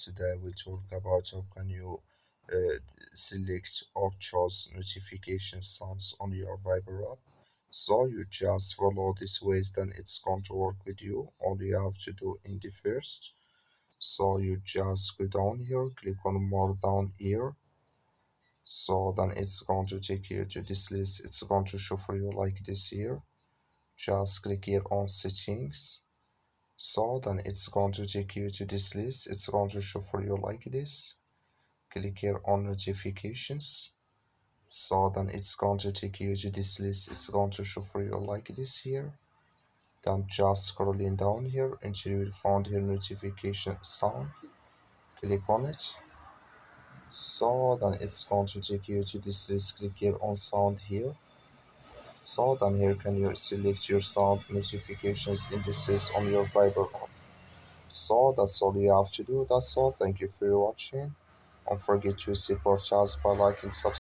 Today we talk about how can you uh, select or choose notification sounds on your Viber app. So you just follow these ways, then it's going to work with you. All you have to do in the first. So you just go down here, click on more down here. So then it's going to take you to this list. It's going to show for you like this here. Just click here on settings. So then it's going to take you to this list. It's going to show for you like this. Click here on notifications. So then it's going to take you to this list. It's going to show for you like this here. Then just scrolling down here until you will find here notification sound. Click on it. So then it's going to take you to this list. Click here on sound here. So then here can you select your sound notifications indices on your Viber app. So that's all you have to do. That's all. Thank you for watching. Don't forget to support us by liking, subscribing.